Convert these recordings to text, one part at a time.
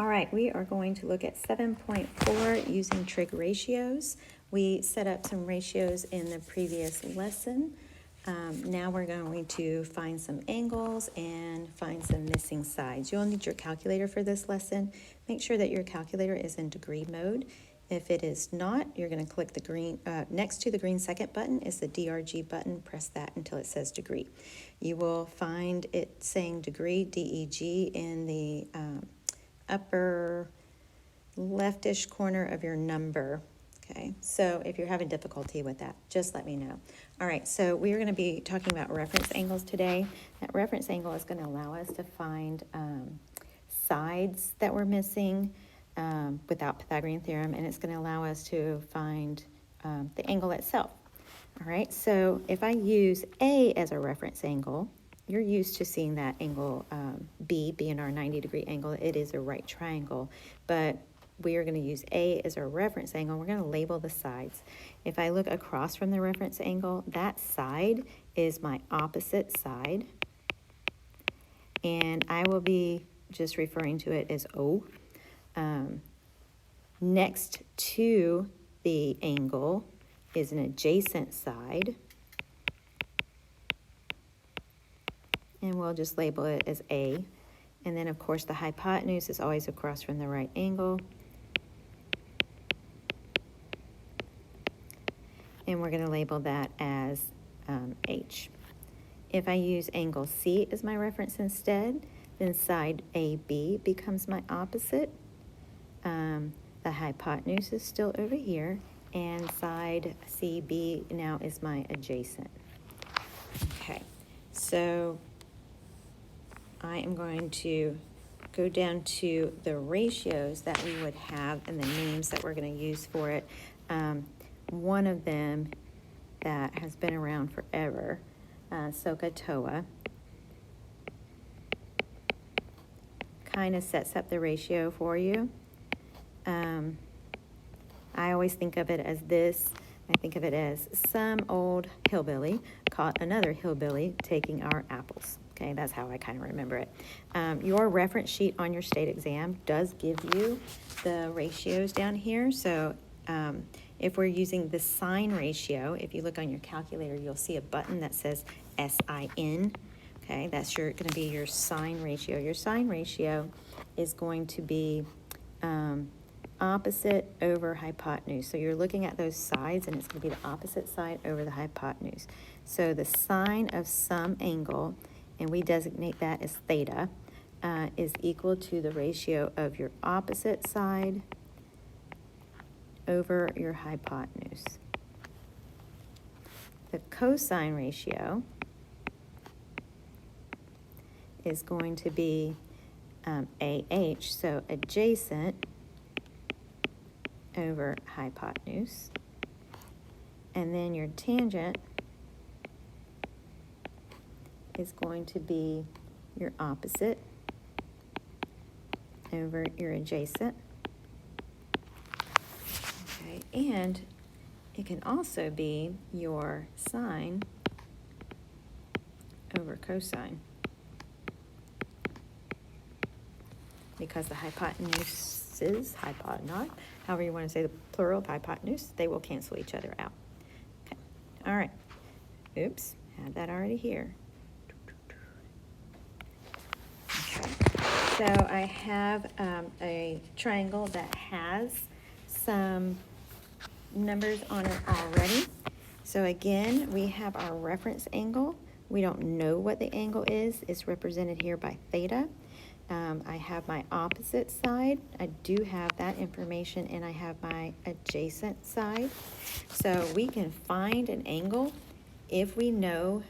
All right, we are going to look at 7.4 using trig ratios. We set up some ratios in the previous lesson. Now we're going to find some angles and find some missing sides. You'll need your calculator for this lesson. Make sure that your calculator is in degree mode. If it is not, you're going to click the green, next to the green second button is the DRG button. Press that until it says degree. You will find it saying degree, DEG, in the upper leftish corner of your number. Okay, so if you're having difficulty with that, just let me know. All right, so we're going to be talking about reference angles today. That reference angle is going to allow us to find sides that we're missing without Pythagorean theorem, and it's going to allow us to find the angle itself. All right, so if I use A as a reference angle, you're used to seeing that angle B being our 90-degree angle. It is a right triangle, but we are going to use A as our reference angle. We're going to label the sides. If I look across from the reference angle, that side is my opposite side, and I will be just referring to it as O. Next to the angle is an adjacent side, and we'll just label it as A. And then, of course, the hypotenuse is always across from the right angle. And we're going to label that as H. If I use angle C as my reference instead, then side AB becomes my opposite. The hypotenuse is still over here, and side CB now is my adjacent. Okay, so I am going to go down to the ratios that we would have and the names that we're going to use for it. One of them that has been around forever, SOHCAHTOA, kind of sets up the ratio for you. I always think of it as this. I think of it as some old hillbilly caught another hillbilly taking our apples. Okay, that's how I kind of remember it. Your reference sheet on your state exam does give you the ratios down here. So if we're using the sine ratio, if you look on your calculator, you'll see a button that says SIN. Okay, that's going to be your sine ratio. Your sine ratio is going to be opposite over hypotenuse. So you're looking at those sides, and it's going to be the opposite side over the hypotenuse. So the sine of some angle, and we designate that as theta, is equal to the ratio of your opposite side over your hypotenuse. The cosine ratio is going to be AH, so adjacent over hypotenuse. And then your tangent is going to be your opposite over your adjacent. Okay, and it can also be your sine over cosine, because the hypotenuses, however you want to say the plural of hypotenuse, they will cancel each other out. Okay, all right. Oops, had that already here. Okay, so I have a triangle that has some numbers on it already. So again, we have our reference angle. We don't know what the angle is. It's represented here by theta. I have my opposite side. I do have that information, and I have my adjacent side. So we can find an angle if we know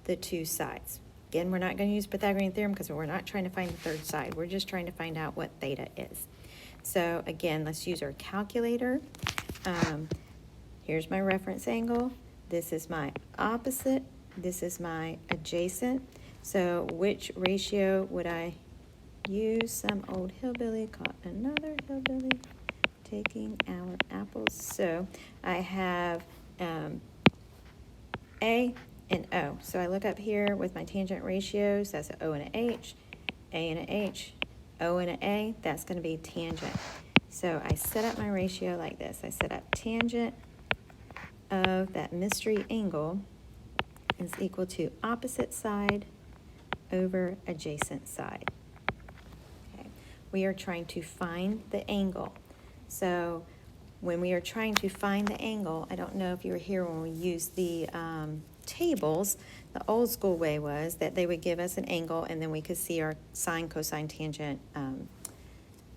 the two sides. Again, we're not going to use Pythagorean theorem because we're not trying to find the third side. We're just trying to find out what theta is. So again, let's use our calculator. Here's my reference angle. This is my opposite. This is my adjacent. So which ratio would I use? Some old hillbilly caught another hillbilly taking our apples. So I have A and O. So I look up here with my tangent ratios. That's an O and an H, A and an H, O and an A, that's going to be tangent. So I set up my ratio like this. I set up tangent of that mystery angle is equal to opposite side over adjacent side. Okay. We are trying to find the angle. So when we are trying to find the angle, I don't know if you were here when we used the tables. The old school way was that they would give us an angle and then we could see our sine, cosine, tangent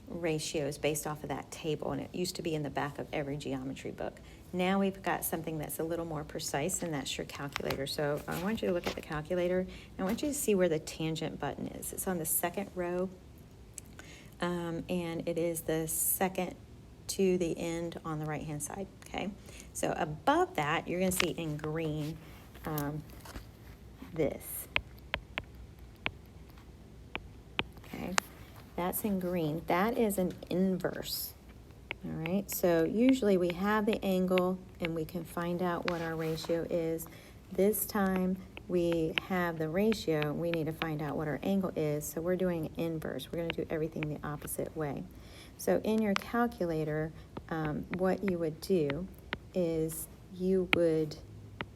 ratios based off of that table, and it used to be in the back of every geometry book. Now we've got something that's a little more precise, and that's your calculator. So I want you to look at the calculator, and I want you to see where the tangent button is. It's on the second row, and it is the second to the end on the right-hand side, okay? So above that, you're going to see in green this, okay? That's in green. That is an inverse. All right, so usually we have the angle and we can find out what our ratio is. This time we have the ratio, we need to find out what our angle is, so we're doing inverse. We're going to do everything the opposite way. So in your calculator, what you would do is you would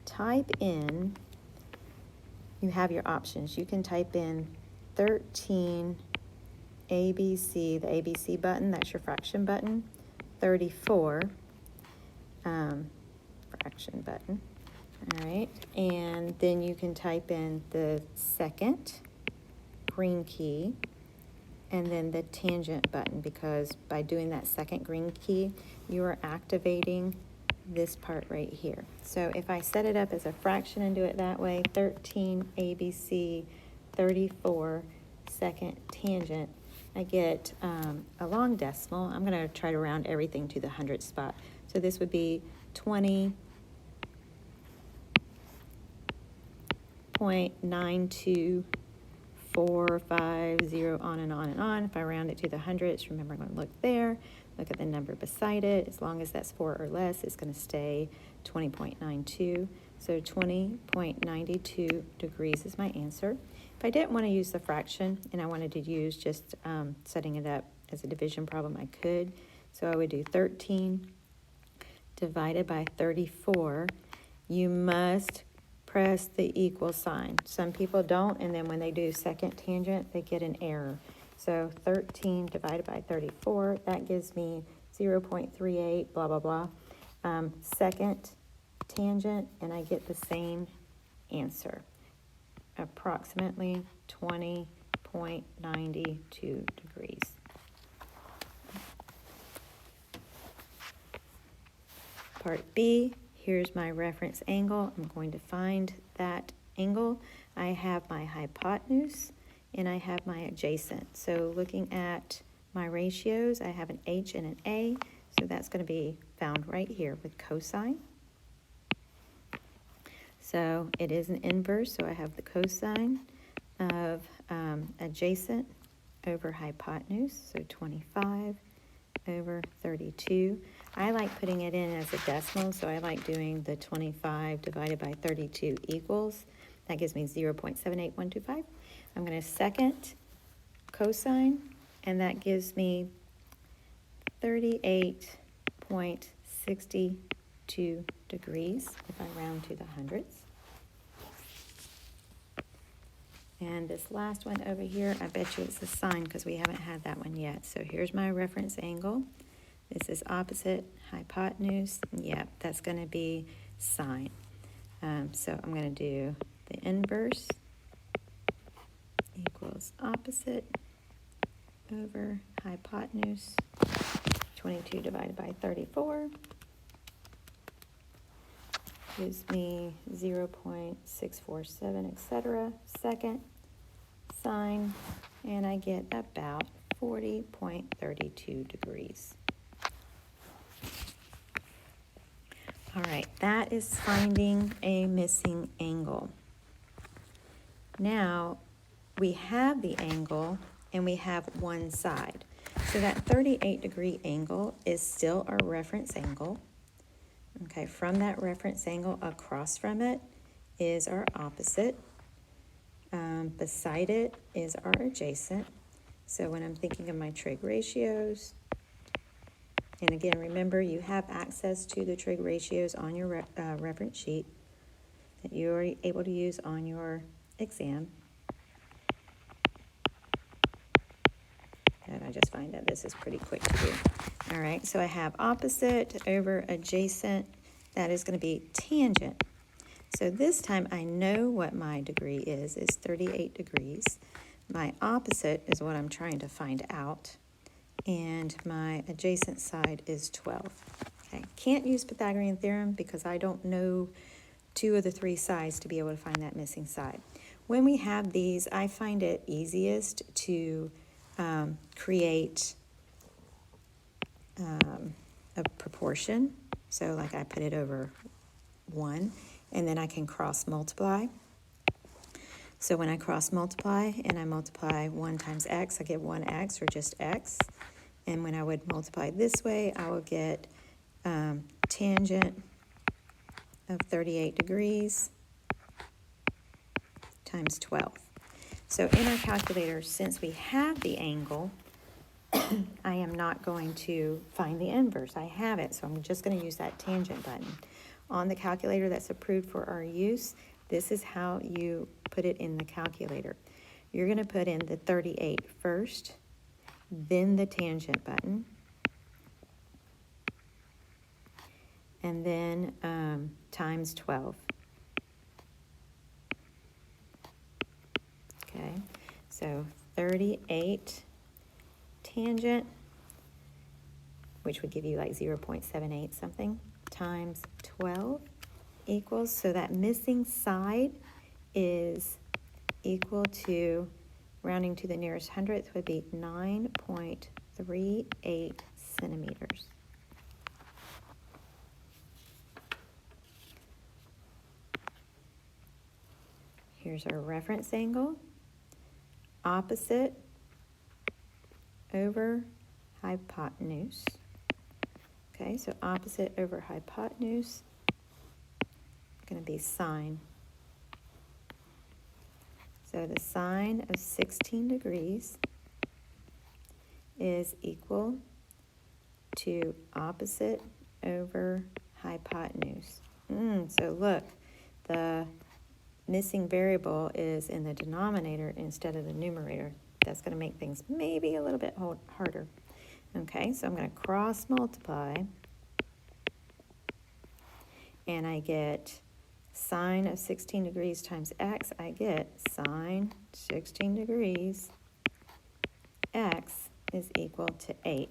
type in, you have your options. You can type in 13 ABC, the ABC button, that's your fraction button, 34, fraction button, all right, and then you can type in the second green key and then the tangent button, because by doing that second green key, you are activating this part right here. So if I set it up as a fraction and do it that way, 13 ABC, 34 second tangent, I get a long decimal. I'm going to try to round everything to the hundredth spot. So this would be 20.92450, on and on and on. If I round it to the hundredths, remember I'm going to look there, look at the number beside it. As long as that's 4 or less, it's going to stay 20.92. So 20.92 degrees is my answer. If I didn't want to use the fraction and I wanted to use just setting it up as a division problem, I could. So I would do 13 divided by 34. You must press the equal sign. Some people don't, and then when they do second tangent, they get an error. So 13 divided by 34, that gives me 0.38, blah, blah, blah. Second tangent, and I get the same answer, approximately 20.92 degrees. Part B, here's my reference angle. I'm going to find that angle. I have my hypotenuse and I have my adjacent. So looking at my ratios, I have an H and an A, so that's going to be found right here with cosine. So it is an inverse, so I have the cosine of adjacent over hypotenuse, so 25 over 32. I like putting it in as a decimal, so I like doing the 25 divided by 32 equals. That gives me 0.78125. I'm going to second cosine, and that gives me 38.62 degrees if I round to the hundredths. And this last one over here, I bet you it's the sine because we haven't had that one yet. So here's my reference angle. This is opposite hypotenuse. Yep, that's going to be sine. So I'm going to do the inverse equals opposite over hypotenuse. 22 divided by 34 gives me 0.647, etc. Second sine, and I get about 40.32 degrees. All right, that is finding a missing angle. Now, we have the angle and we have one side. So that 38-degree angle is still our reference angle. Okay, from that reference angle across from it is our opposite. Beside it is our adjacent. So when I'm thinking of my trig ratios, and again, remember you have access to the trig ratios on your reference sheet that you are able to use on your exam. And I just find that this is pretty quick to do. All right, so I have opposite over adjacent. That is going to be tangent. So this time I know what my degree is 38 degrees. My opposite is what I'm trying to find out. And my adjacent side is 12. Okay, can't use Pythagorean theorem because I don't know 2 of the 3 sides to be able to find that missing side. When we have these, I find it easiest to create a proportion. So like I put it over 1, and then I can cross multiply. So when I cross multiply and I multiply 1 times x, I get 1x or just x. And when I would multiply this way, I will get tangent of 38 degrees times 12. So in our calculator, since we have the angle, I am not going to find the inverse. I have it, so I'm just going to use that tangent button. On the calculator that's approved for our use, this is how you put it in the calculator. You're going to put in the 38 first, then the tangent button, and then times 12. Okay, so 38 tangent, which would give you like 0.78 something, times 12 equals, so that missing side is equal to, rounding to the nearest hundredth, would be 9.38 centimeters. Here's our reference angle, opposite over hypotenuse. Okay, so opposite over hypotenuse is going to be sine. So the sine of 16 degrees is equal to opposite over hypotenuse. So look, the missing variable is in the denominator instead of the numerator. That's going to make things maybe a little bit harder. Okay, so I'm going to cross multiply, and I get sine of 16 degrees times x. I get sine 16 degrees x is equal to 8.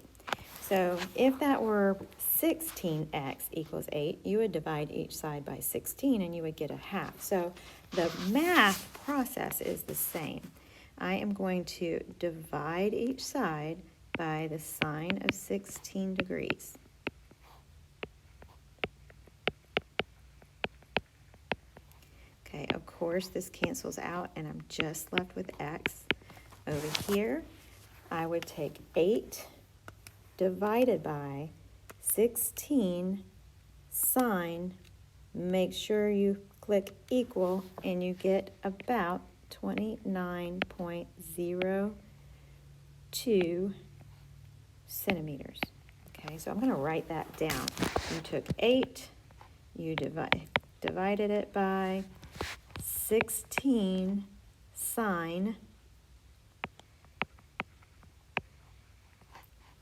So if that were 16x equals 8, you would divide each side by 16 and you would get a half. So the math process is the same. I am going to divide each side by the sine of 16 degrees. Okay, of course this cancels out and I'm just left with x. Over here, I would take 8 divided by 16 sine, make sure you click equal, and you get about 29.02 centimeters. Okay, so I'm going to write that down. You took 8, you divided it by 16 sine,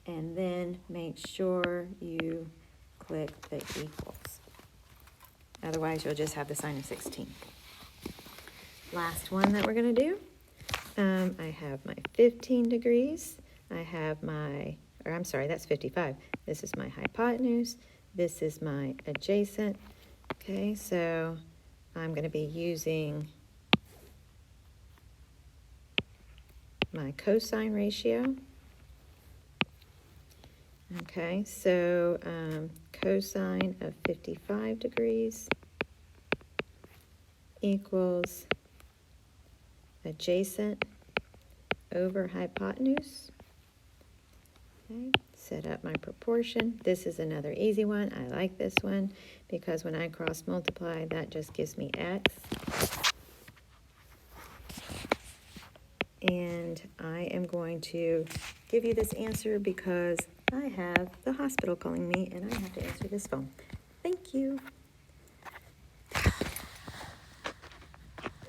and then make sure you click the equals. Otherwise, you'll just have the sine of 16. Last one that we're going to do, I have my 15 degrees. I have my, or I'm sorry, that's 55. This is my hypotenuse. This is my adjacent. Okay, so I'm going to be using my cosine ratio. Okay, so cosine of 55 degrees equals adjacent over hypotenuse. Okay, set up my proportion. This is another easy one. I like this one because when I cross multiply, that just gives me x. And And I am going to give you this answer because I have the hospital calling me and I have to answer this phone. Thank you.